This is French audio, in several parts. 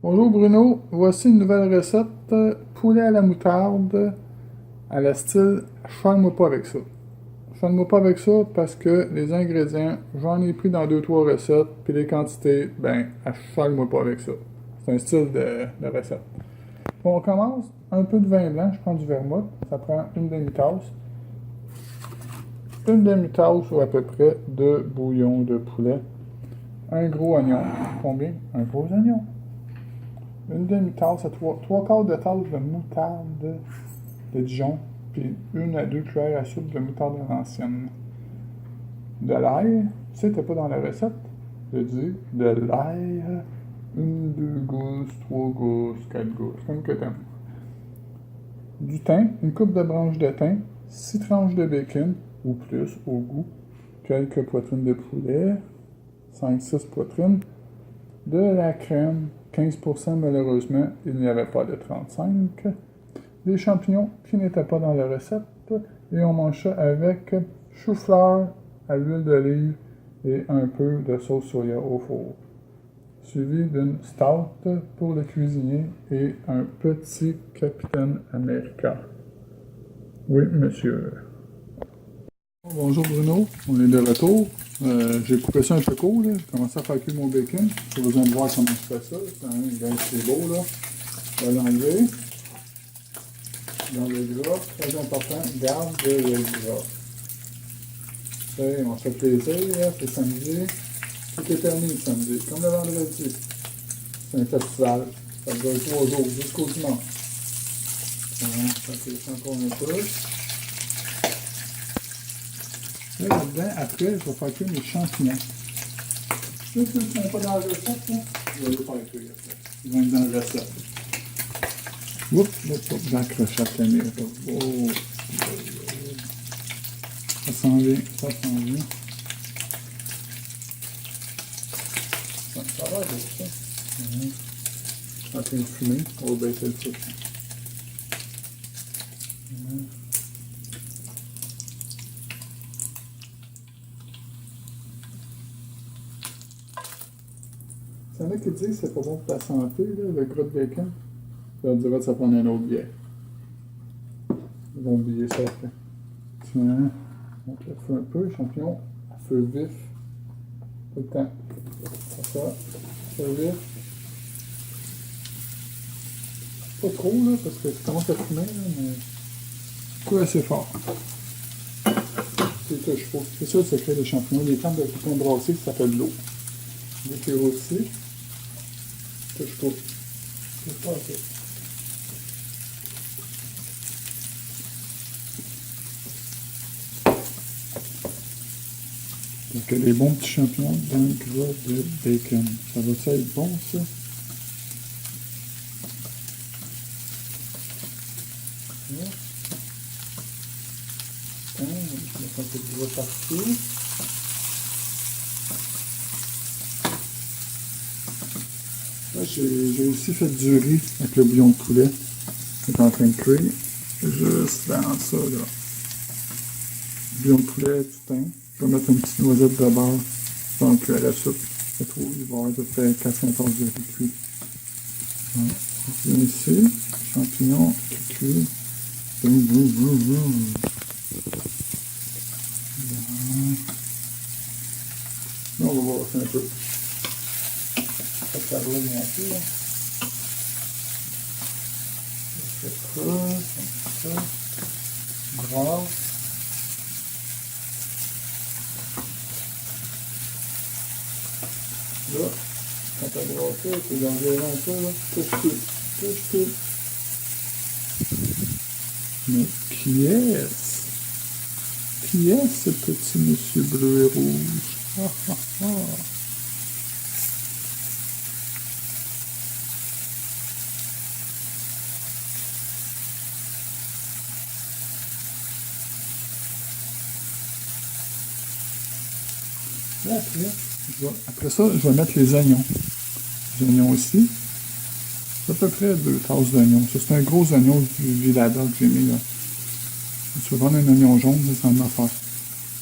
Bonjour Bruno, voici une nouvelle recette poulet à la moutarde à la style charme-moi pas avec ça. Charme-moi pas avec ça parce que les ingrédients, j'en ai pris dans 2-3 recettes, puis les quantités, ben, charme-moi pas avec ça. C'est un style de recette. Bon, on commence, un peu de vin blanc, je prends du vermouth, ça prend une demi-tasse. Une demi-tasse ou à peu près de bouillon de poulet. Un gros oignon, combien? Un gros oignon. Une demi-tasse à trois quarts de tasse de moutarde de Dijon, puis 1 à 2 cuillères à soupe de moutarde ancienne. De l'ail, c'était pas dans la recette, je dis de l'ail, 1, 2 gousses, 3 gousses, 4 gousses, comme que t'aimes. Du thym, une coupe de branches de thym, 6 tranches de bacon, ou plus, au goût, quelques poitrines de poulet, 5-6 poitrines, de la crème, 15% malheureusement, il n'y avait pas de 35. Des champignons qui n'étaient pas dans la recette. Et on mange ça avec chou-fleur à l'huile d'olive et un peu de sauce soya au four. Suivi d'une stout pour le cuisinier et un petit Capitaine America. Oui, monsieur. Bonjour Bruno, on est de retour. J'ai coupé ça un peu court, là. J'ai commencé à faire cuire mon bacon. J'ai besoin de voir comment je fais ça. C'est beau, là. Je vais l'enlever. Dans le gras, très important, garde le gras. On se fait plaisir, là. C'est samedi. Tout est permis le samedi, comme le vendredi. C'est un festival. Ça dure 3 jours, jusqu'au dimanche. Ça fait encore un peu. Là, là-dedans, après, je vais faire cuire mes champignons. Ceux qui ne sont pas dans la recette, là, je vais les faire cuire. Ils vont être dans la recette. Oups, j'accroche la caméra. Oh, ça s'en vient, ça s'en vient. Ça va avec ça. En train de fumer, on va baisser le truc. Il y en a qui disent que c'est pas bon pour ta santé, là, le gras de bacon. Je leur dirais que ça prend un autre biais. Ils vont oublier ça après. Tiens, on monte le feu un peu, champignon, à feu vif. Tout le temps. Ça, feu vif. Pas trop, là, parce que ça commence à fumer, là, mais. Coup assez fort. C'est touche pas. C'est ça le secret des champignons. Les plantes de coton brassé, ça fait de l'eau. Dès qu'ils rôtissent, touche pas. C'est pas assez. Donc, les bons petits champignons dans le gras de bacon. Ça va être bon, ça? Je mets un peu de gras partout. Là, j'ai aussi fait du riz avec le bouillon de poulet qui est en train de cuire. Juste dans ça, là. Bouillon de poulet, du thym. Je vais mettre une petite noisette de beurre dans le cuir à la soupe. C'est trop, il va y avoir à peu près 4-5 tasses de riz cuit. Voilà. On vient ici, champignons qui cuisent. Là, on va voir ça un peu. Ça roule bien sûr. Je fais ça, comme ça. Grave. Là, quand tu as brassé, tu es enlever un peu, là. Touche tout. Mais qui est-ce? Qui est ce petit monsieur bleu et rouge? Ah, ah, ah. Là, après ça, je vais mettre les oignons. Les oignons aussi. C'est à peu près 2 tasses d'oignons. Ça, c'est un gros oignon du ladder que j'ai mis là. Tu vas prendre un oignon jaune, ça va faire.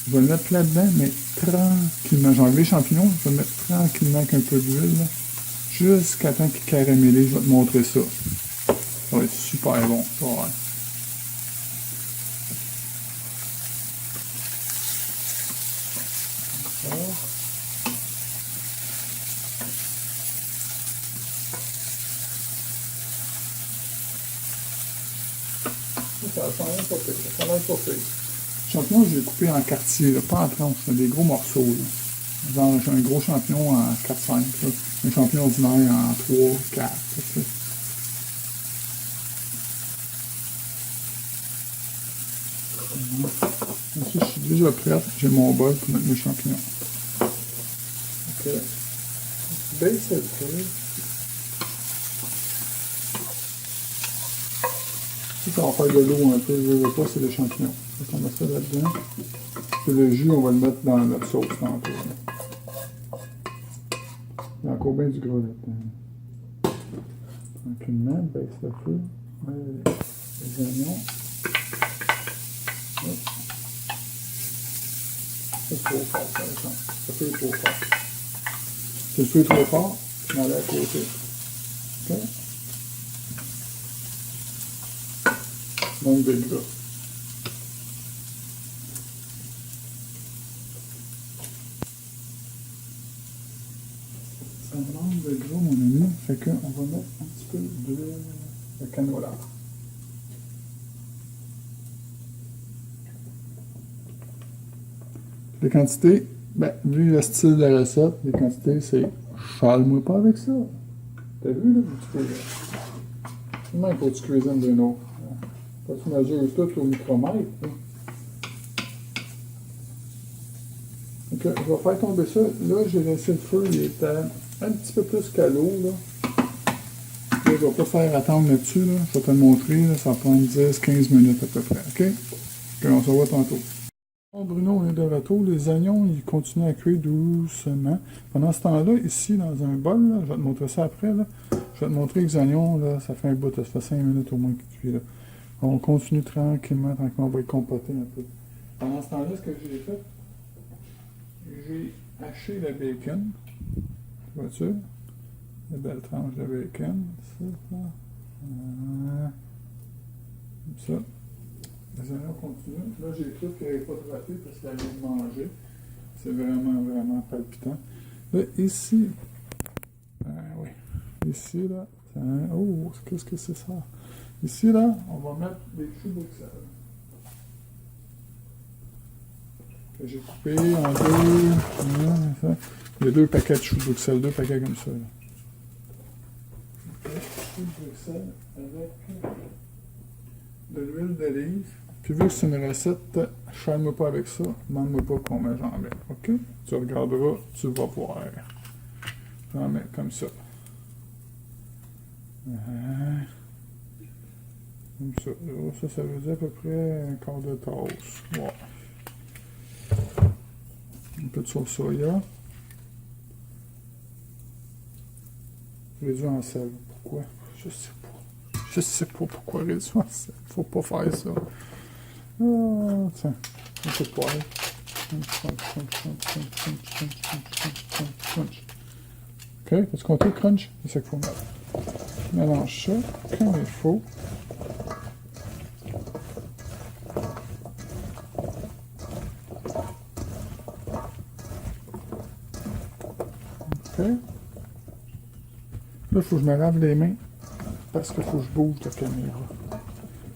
Je vais le mettre là-dedans, mais tranquillement. J'ai enlevé les champignons, je vais le mettre tranquillement avec un peu d'huile. jusqu'à temps qu'il caramélise. Je vais te montrer ça. Ça va être super bon. Tu vas voir. Ça a l'air pas pire. Ça a l'air pas pire. Les champignons, je les ai coupés en quartiers, là, pas en tranches, c'est des gros morceaux. Là. Genre, j'ai un gros champignon en 4-5, un champignon ordinaire en 3-4. Ensuite, je suis déjà prête. J'ai mon bol pour mettre mes champignons. Ok. Baisse le feu. Ça va faire de l'eau un peu. Je ne veux pas, c'est des champignons. On va mettre ça là-dedans. Et le jus, on va le mettre dans notre sauce tantôt. Il y a encore bien du gras là-dedans. Tranquillement, baisse le feu. Les oignons. Hop. C'est trop fort, par exemple. Ça fait trop fort. Si le feu est trop fort, tu m'en à côté. OK? Donc, de gras. Ça manque de gras, mon ami. Fait qu'on va mettre un petit peu de canola. Les quantités, ben, vu le style de la recette, les quantités, c'est chale-moi pas avec ça. T'as vu, là? Tu peux. Même faut que tu cuisines d'une autre. Faut que tu mesures tout au micromètre. Là. Donc, je vais faire tomber ça. Là, j'ai laissé le feu, il était un petit peu plus qu'à l'eau. Là, je vais pas faire attendre là-dessus. Là. Je vais te le montrer. Là. Ça va prendre 10-15 minutes à peu près. OK? Puis on se revoit tantôt. Bon, Bruno, on est de retour. Les oignons, ils continuent à cuire doucement. Pendant ce temps-là, ici, dans un bol, là, je vais te montrer ça après. Là. Je vais te montrer les oignons. Là, ça fait un bout. Ça fait 5 minutes au moins qu'ils cuisent. Là. On continue tranquillement, on va y compoter un peu. Pendant ce temps-là, ce que j'ai fait, j'ai haché le bacon. Vois-tu? Une belle tranche de bacon. Ça, comme ça. Les oignons continuent. Là, j'ai cru qu'il n'y avait pas de raté parce qu'il allait manger. C'est vraiment, vraiment palpitant. Là, ici, oui. Ici, là, oh, qu'est-ce que c'est ça? Ici, là, on va mettre des choux Bruxelles. Que j'ai coupé en deux. Ça. Il y a 2 paquets de choux Bruxelles, 2 paquets comme ça. Là. Choux Bruxelles avec de l'huile d'olive. Puis vu que c'est une recette, chale-moi pas avec ça, demande-moi pas combien j'en mets. OK? Tu regarderas, tu vas voir. J'en mets comme ça. Comme ça. Ça veut dire à peu près un quart de tasse. Wow. Un peu de sauce soya. Réduit en sel. Pourquoi? Je sais pas. Je sais pas pourquoi réduit en sel. Faut pas faire ça. Ah, tiens. Un peu de poivre. OK, as-tu compté le crunch? C'est ça qu'il faut mettre. Mélange ça comme il faut. OK. Là, il faut que je me lave les mains parce qu'il faut que je bouge la caméra.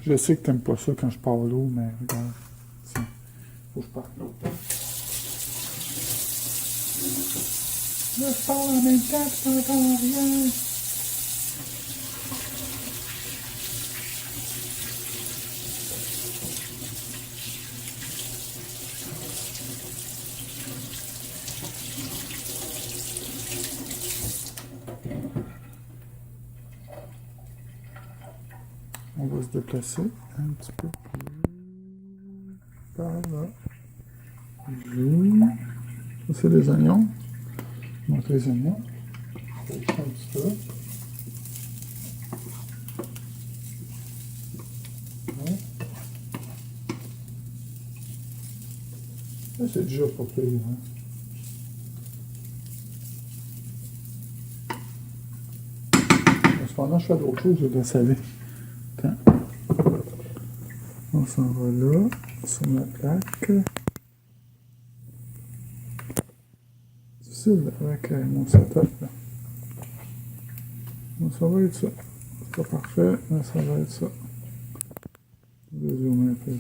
Je sais que tu n'aimes pas ça quand je parle l'eau, mais regarde. Tiens, faut que je parte l'eau. Là, je parle en même temps, tu n'entends rien. On va se déplacer un petit peu plus par là. Ça, c'est les oignons. Donc, les oignons. Je vais un petit peu. Ouais. Là, c'est déjà pas pire. Hein. Cependant, je fais d'autres choses, je le savais. Attends. On s'en va là, sur la plaque. Difficile avec mon setup, là. Donc, ça va être ça. C'est pas parfait, mais ça va être ça. Je vais zoomer un peu.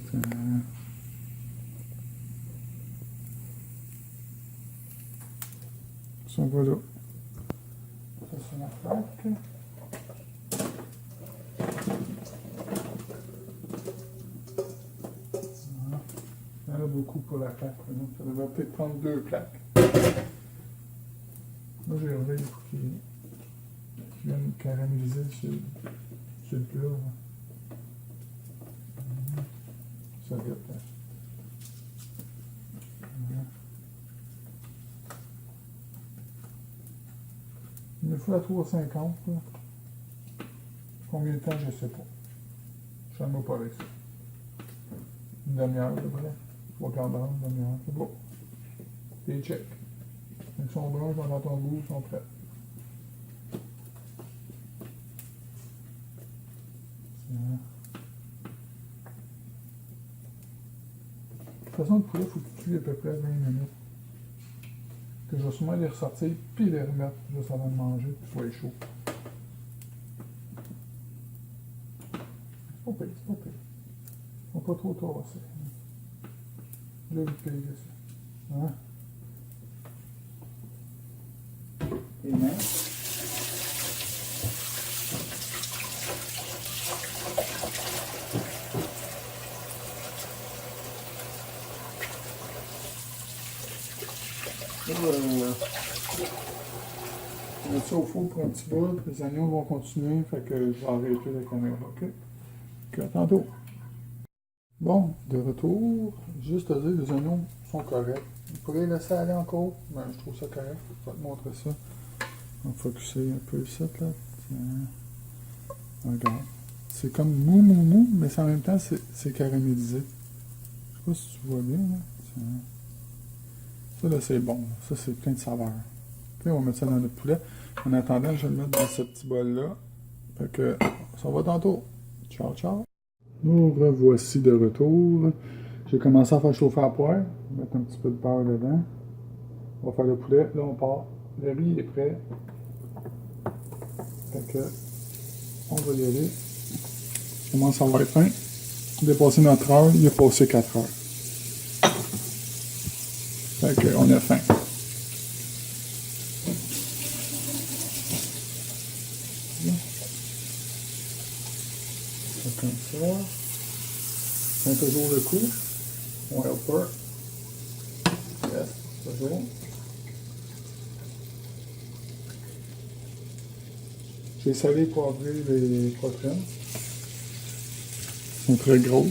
Ça va là. Ça, c'est la plaque. Voilà. Il y en a beaucoup pour la plaque. Donc, ça devrait peut-être prendre 2 plaques. Moi, j'ai réveillé pour qu'il vienne caraméliser sur le plat. Ça vite, là. Voilà. Il me faut la 350. Là. Combien de temps, je ne sais pas. Je ne sais pas avec ça. Une demi-heure, à peu près. 3/4 d'heure, une demi-heure. C'est bon. Et check. Ils sont blancs, ils sont dans ton goût, ils sont prêts. De toute façon, le poulet, il faut que tu cuis à peu près 20 minutes. Que je vais sûrement les ressortir puis les remettre juste avant de manger, puis qu'il soit chaud. C'est pas pire, c'est pas pire. Ils sont pas trop tassés. J'ai vu pire que ça. Hein? Et mains. On met ça au four pour un petit bout, les oignons vont continuer, fait que je vais arrêter la caméra, ok? Donc, à tantôt. Bon, de retour, juste à dire, les oignons sont corrects. Vous pourrez laisser aller encore, mais je trouve ça correct, je vais te montrer ça. On va focuser un peu ça, là. Tiens. Regarde. C'est comme mou, mais en même temps, c'est caramélisé. Je sais pas si tu vois bien, là. Tiens. Ça, là, c'est bon. Ça, c'est plein de saveurs. Ok, on va mettre ça dans notre poulet. En attendant, je vais le mettre dans ce petit bol-là. Fait que, ça va tantôt. Ciao, ciao. Nous revoici de retour. J'ai commencé à faire chauffer la poêle. On va mettre un petit peu de beurre dedans. On va faire le poulet. Là, on part. Le riz est prêt. Fait que, on va y aller. Comment ça va être fin? Dépassé notre heure, il est passé 4 heures. Fait que, on a faim. Comme ça. C'est toujours le coup. On help pas. Yes, toujours. J'ai salé et poivré les poitrines. Elles sont très grosses.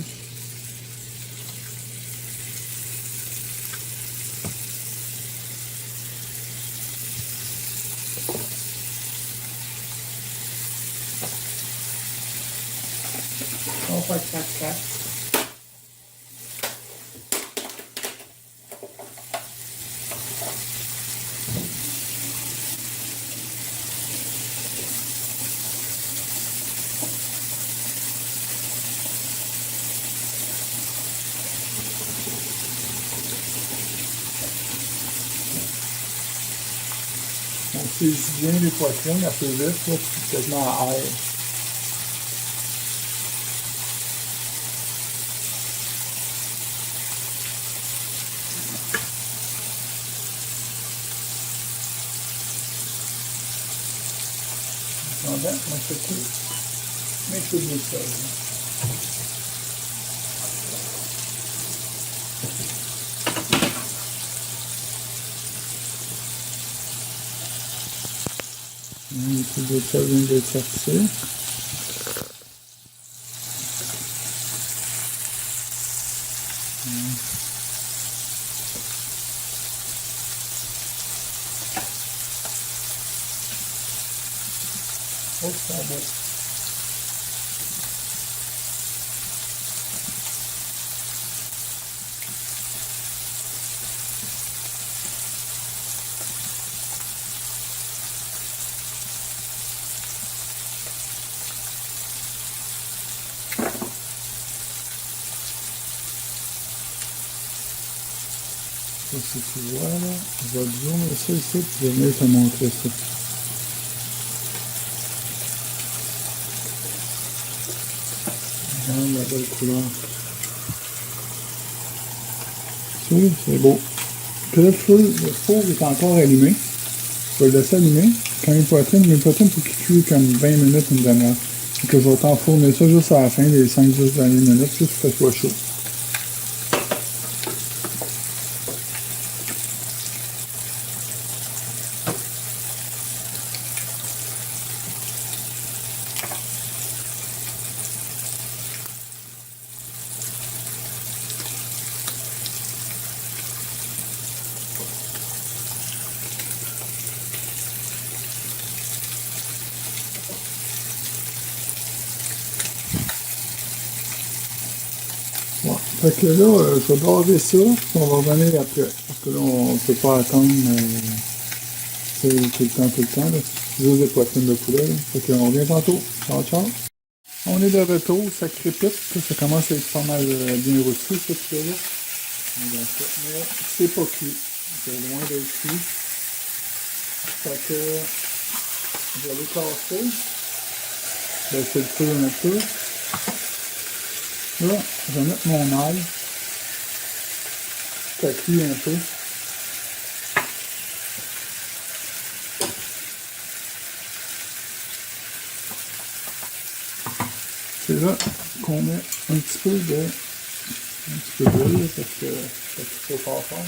On va faire 4. On saisit bien les poitrines, un peu vite, là, puis quasiment à air. Cependant, moi je fais tout. Mais je fais de ça. Le truc de ça vient d'être sorti. Oh, c'est bon. ça, si tu vois, là, je vais te zoomer ça ici, puis je vais venir te montrer ça. Regarde la belle couleur. C'est beau. Puis là, le four est encore allumé. Je vais le laisser allumer. Quand il poitrine, faut qu'il cuise comme 20 minutes, une demi-heure. Et que je vais t'enfourner ça juste à la fin, les 5-10 dernières minutes, juste pour que ça soit chaud. Bon, fait que là, je vais braver ça, puis on va revenir après. Parce que là, on ne peut pas attendre tout le temps. Là. C'est juste des poitrines de poulet. Là. Fait qu'on revient tantôt. Ciao, ciao. On est de retour, ça crépite. Ça commence à être pas mal bien rôti, ce poulet-là. Mais c'est pas cuit. C'est loin d'être cuit. Fait que je vais les casser. Je vais essayer de feu un peu. Là, je vais mettre mon ail. Ça cuit un peu. C'est là qu'on met un petit peu d'huile parce que ça fait trop fort.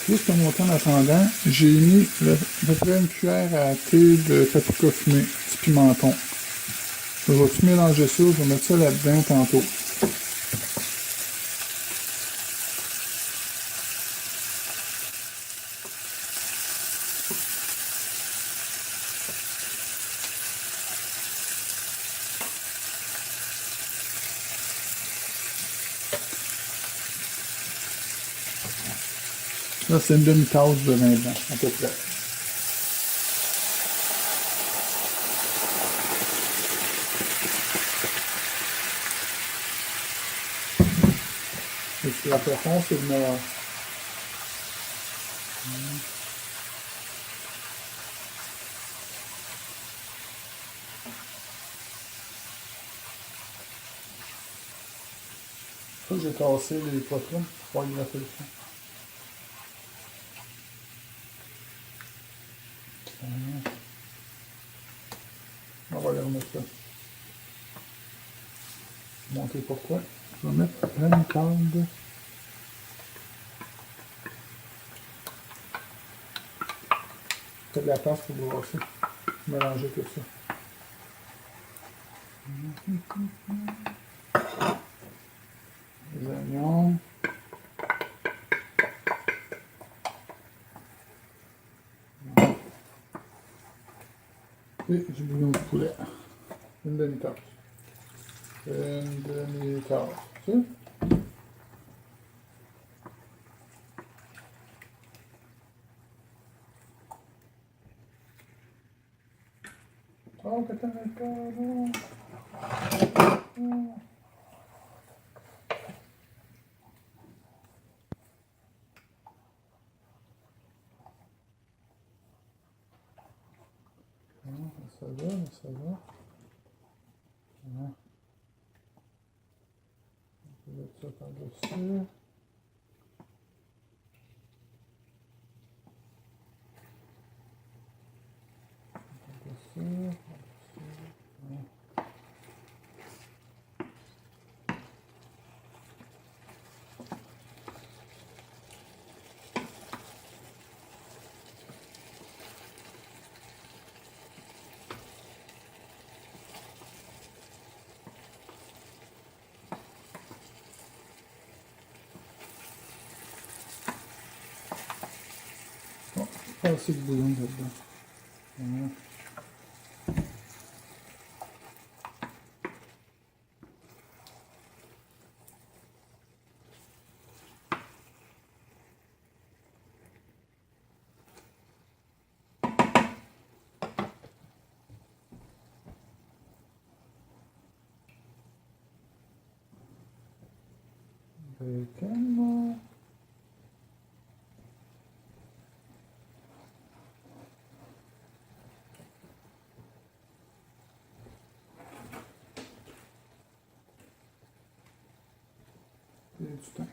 Juste mon temps en attendant, j'ai mis à peu près une cuillère à thé de paprika fumé, du pimenton. Je vais tout mélanger ça, je vais mettre ça là-dedans tantôt. Là, c'est une demi-tasse de vin blanc, à peu près. Et puis la façon, c'est de me... Ça, j'ai cassé les poitrines pour pouvoir gratter le fond. On va aller remettre ça. Je vais montrer pourquoi. Je vais mettre la moutarde. Faites de la place pour brasser. Mélanger tout ça. Les oignons. Et du bouillon de poulet. Une demi-tasse. Une demi-tasse. Tu sais? Oh, que t'en as pas, non. Ça va, ça va. Voilà. On peut mettre ça par-dessus. Par-dessus. pas assez de bouillon là-dedans. Voilà. Bacon. Et du thym.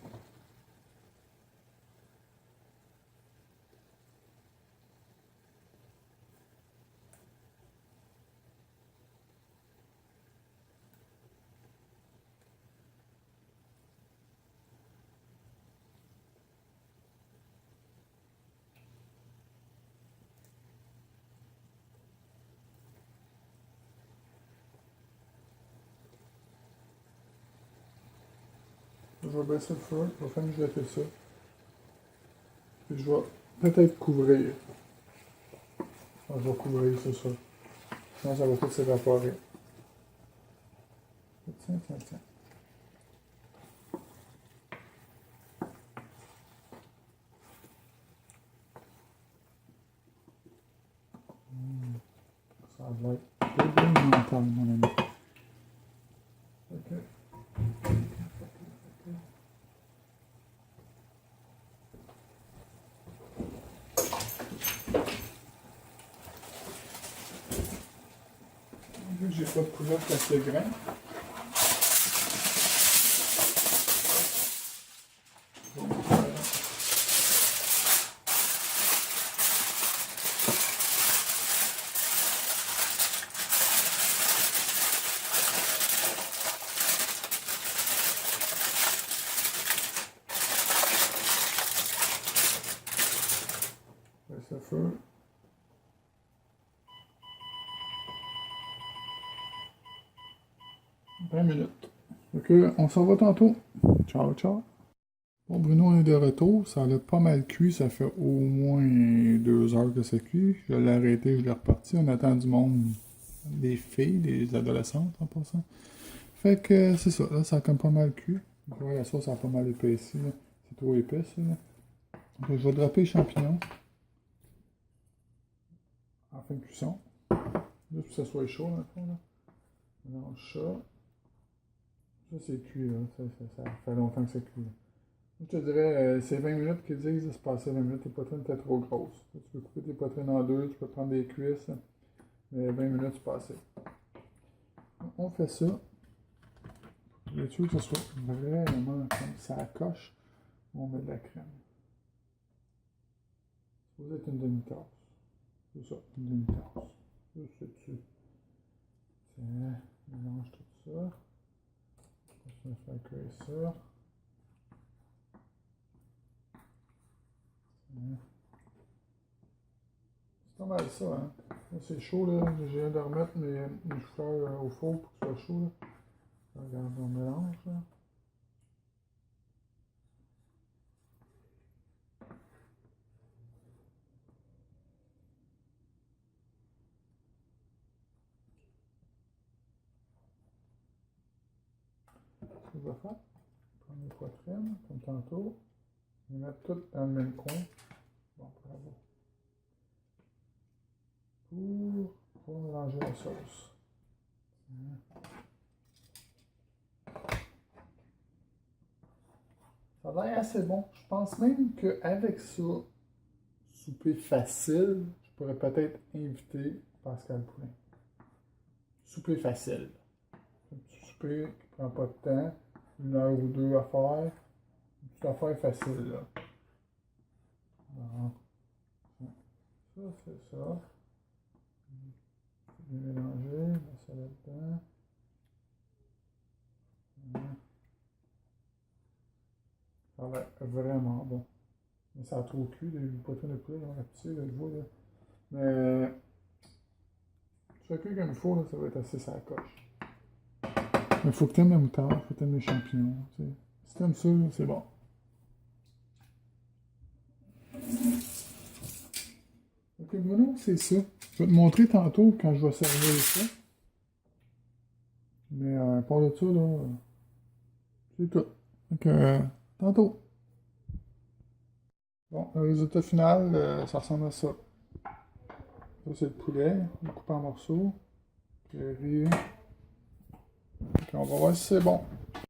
Je vais baisser le feu, je vais faire mijoter ça. Puis je vais peut-être couvrir. Enfin, je vais couvrir, c'est ça. Sinon, ça va tout s'évaporer. Tiens, tiens, tiens. Ça a l'air bien mental, mon ami. Ok. Vu que j'ai pas de couvercle assez grand, baisse le feu. « 20 minutes. Ok, on s'en va tantôt. Ciao, ciao. Bon, Bruno est de retour. Ça a pas mal cuit. Ça fait au moins 2 heures que ça cuit. Je l'ai arrêté, je l'ai reparti. On attend du monde, des filles, des adolescentes en passant. Fait que c'est ça. Là, ça a comme pas mal cuit. Ouais, la sauce a pas mal épaissi. C'est trop épais, ça. Là. Donc, je vais dropper les champignons en fin de cuisson. Juste pour que ça soit chaud, dans le fond. Là. Mélange ça. Ça, c'est cuit, là. Ça fait longtemps que c'est cuit. Là. Je te dirais, c'est 20 minutes qu'ils disent de se passer 20 minutes. Tes poitrines étaient trop grosses. Tu peux couper tes poitrines en deux, tu peux prendre des cuisses. Mais 20 minutes, c'est passé. On fait ça. Le tout que ce soit vraiment comme ça coche. On met de la crème. Ça va être une demi-tasse. C'est ça, une demi-tasse. Juste dessus. Tiens, mélange tout ça. On va faire cuire ça. C'est pas mal ça, hein. Là, c'est chaud, là. Je viens de remettre mes choux-fleurs au four pour que ce soit chaud, là. Regarde, on mélange, là. Ce que je vais faire, prendre mes poitrines, comme tantôt, les mettre toutes dans le même coin. Bon, bravo. Pour mélanger la sauce. Ça a l'air assez bon. Je pense même qu'avec ça, souper facile, je pourrais peut-être inviter Pascal Poulain. Souper facile. Un petit souper qui prend pas de temps, 1 heure ou 2 à faire. Une petite affaire facile, là. Alors, ça, c'est ça. Bien mélanger, mettre ça là-dedans. Ça a l'air vraiment bon. Mais ça a trop cuit, les poitrines de poulet, on a petit, là, je vois, là. Mais, ça cuit comme il faut, là, ça va être assez ça coche. Mais il faut que tu aimes la moutarde, il faut que tu aimes les champignons. T'sais. Si tu aimes ça, c'est bon. Ok, voilà, c'est ça. Je vais te montrer tantôt quand je vais servir ça. Mais à part de ça, là, c'est tout. Donc, tantôt. Bon, le résultat final, ça ressemble à ça. Ça, c'est le poulet, coupé en morceaux. Puis, on va voir si c'est bon.